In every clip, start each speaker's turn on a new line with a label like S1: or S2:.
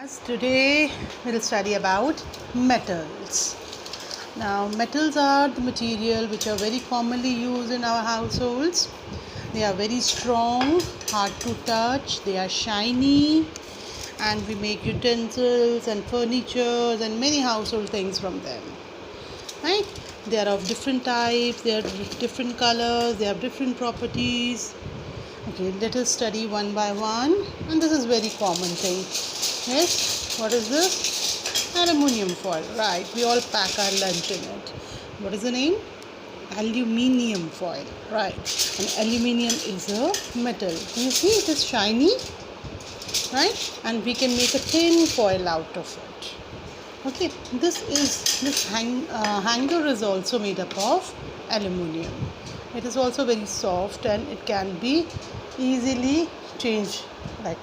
S1: Today we'll study about metals. Now, metals are the material which are very commonly used in our households. They are very strong, hard to touch, they are shiny, and we make utensils and furniture and many household things from them. Right? They are of different types, they are different colors, they have different properties. Okay, let us study one by one. And this is very common thing. Yes, what is this? Aluminium foil. Right, we all pack our lunch in it. What is the name? Aluminium foil. Right, and aluminium is a metal. You see, it is shiny, right? And we can make a thin foil out of it. Okay, this hanger is also made up of aluminium. It is also very soft and it can be easily changed. Like,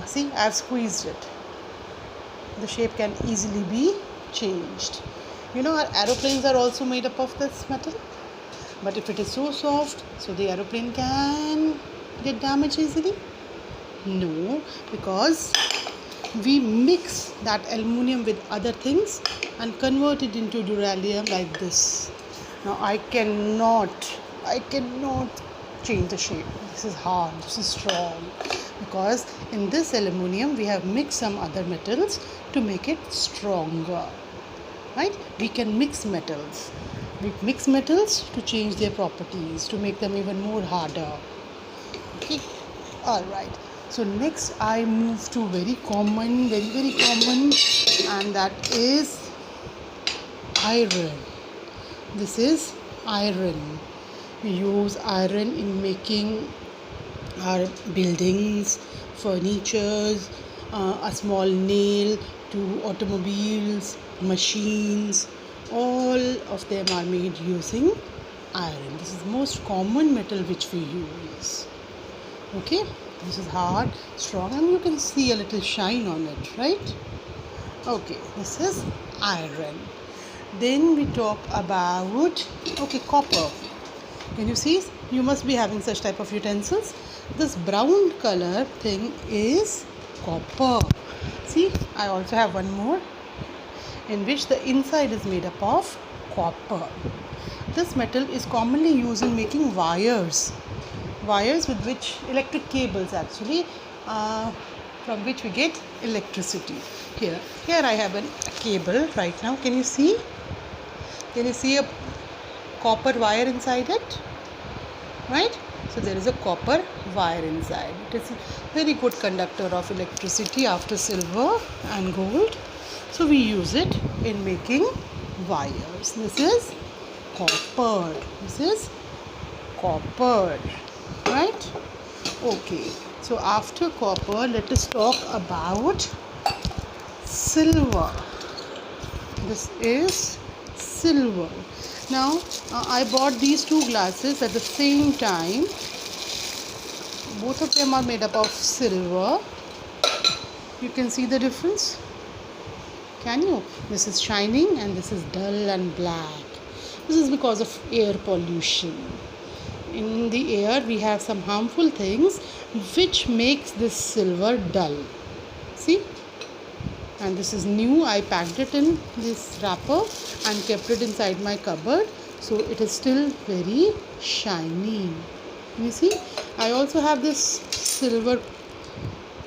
S1: see, I have squeezed it. The shape can easily be changed. You know, our aeroplanes are also made up of this metal. But if it is so soft, so the aeroplane can get damaged easily? No, because we mix that aluminium with other things and convert it into duralium like this. Now I cannot change the shape. This is hard, this is strong, because in this aluminium we have mixed some other metals to make it stronger. Right? We can mix metals. We mix metals to change their properties, to make them even more harder. Okay. Alright. So next I move to very common, very common, and that is iron. This is iron. We use iron in making our buildings, furnitures, a small nail to automobiles, machines. All of them are made using iron. This is the most common metal which we use. Okay, this is hard, strong, and you can see a little shine on it, right? Okay, this is iron. Then we talk about, copper. Can you see? You must be having such type of utensils. This brown color thing is copper. See, I also have one more in which the inside is made up of copper. This metal is commonly used in making wires with which electric cables actually, from which we get electricity. Here I have a cable right now. Can you see a copper wire inside it? Right? So there is a copper wire inside. It is a very good conductor of electricity after silver and gold. So we use it in making wires. This is copper. Right? Okay. So after copper, let us talk about silver. This is silver. Now, I bought these two glasses at the same time. Both of them are made up of silver. You can see the difference? Can you? This is shining and this is dull and black. This is because of air pollution. In the air, we have some harmful things which makes this silver dull. See? And this is new. I packed it in this wrapper and kept it inside my cupboard, so it is still very shiny. You see, I also have this silver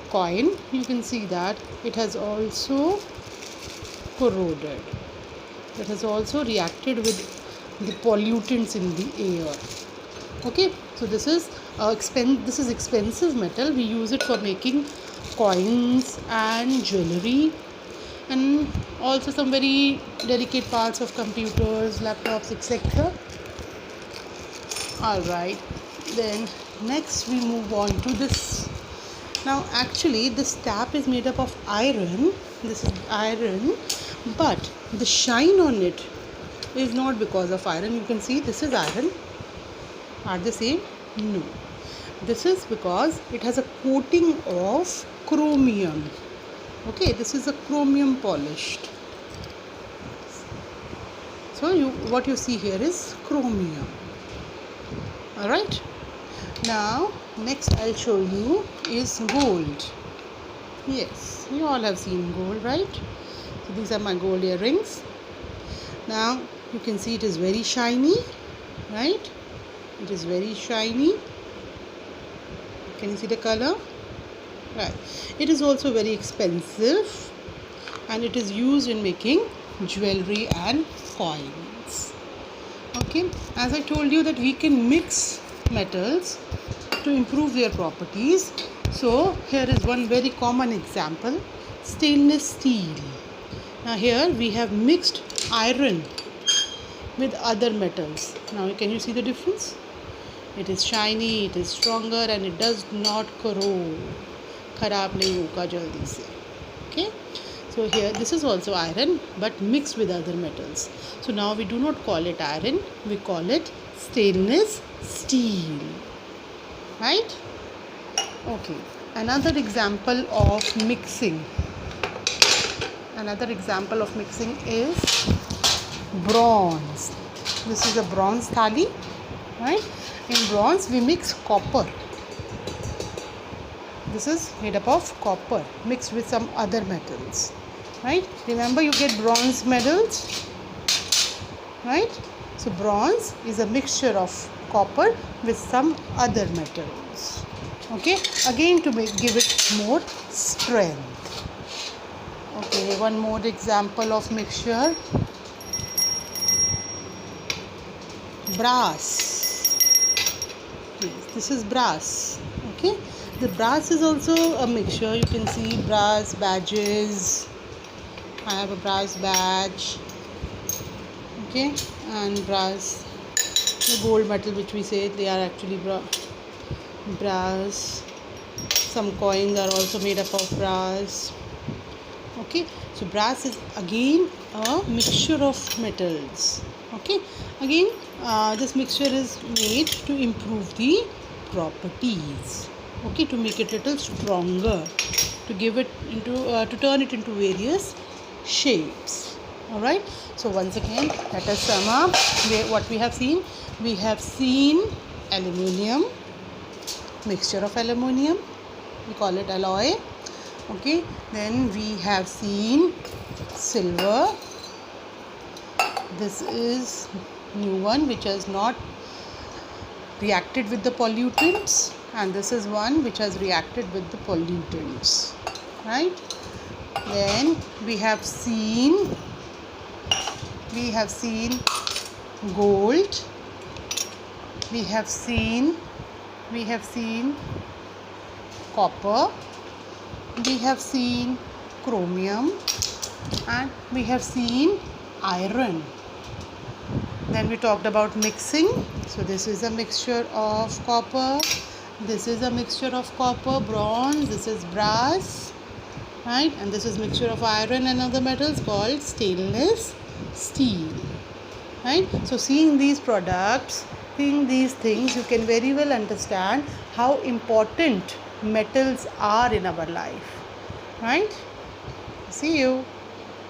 S1: coin. You can see that it has also corroded. It has also reacted with the pollutants in the air. Okay, so this is expensive metal. We use it for making coins and jewelry, and also some very delicate parts of computers, laptops, etc. Alright, then next we move on to this. Now actually this tap is made up of iron. This is iron, but the shine on it is not because of iron. You can see this is iron. Are they same? No. This is because it has a coating of chromium. Okay, this is a chromium polished. So what you see here is chromium. Alright. Now next I'll show you is gold. Yes, you all have seen gold, right? So these are my gold earrings. Now you can see it is very shiny, right? It is very shiny. Can you see the color? Right. It is also very expensive and it is used in making jewelry and coins. Okay, as I told you that we can mix metals to improve their properties. So here is one very common example, stainless steel. Now here we have mixed iron with other metals. Now can you see the difference? It is shiny, it is stronger and it does not corrode. खराब नहीं होगा जल्दी से. Okay, so here this is also iron but mixed with other metals. So now we do not call it iron, we call it stainless steel, right? Okay, another example of mixing is bronze. This is a bronze thali, right? In bronze we mix copper. This is made up of copper mixed with some other metals, right? Remember, you get bronze medals, right? So bronze is a mixture of copper with some other metals. Okay, again to give it more strength. Okay, one more example of mixture. Brass. Yes, this is brass. Okay, the brass is also a mixture. You can see brass badges. I have a brass badge. Okay, and brass, the gold metal which we say, they are actually brass. Some coins are also made up of brass. Okay, so brass is again a mixture of metals. Okay, again this mixture is made to improve the properties. Okay, to make it little stronger, to give it into to turn it into various shapes. All right, so once again let us sum up what we have seen. We have seen aluminium, mixture of aluminium, we call it alloy. Okay, then we have seen silver. This is new one which has not reacted with the pollutants, and this is one which has reacted with the pollutants, right? Then we have seen gold, we have seen copper, we have seen chromium, and we have seen iron. Then we talked about mixing. So this is a mixture of copper, this is a mixture of copper, bronze, this is brass, right? And this is mixture of iron and other metals called stainless steel, right? So seeing these products, seeing these things, you can very well understand how important metals are in our life, right? See you.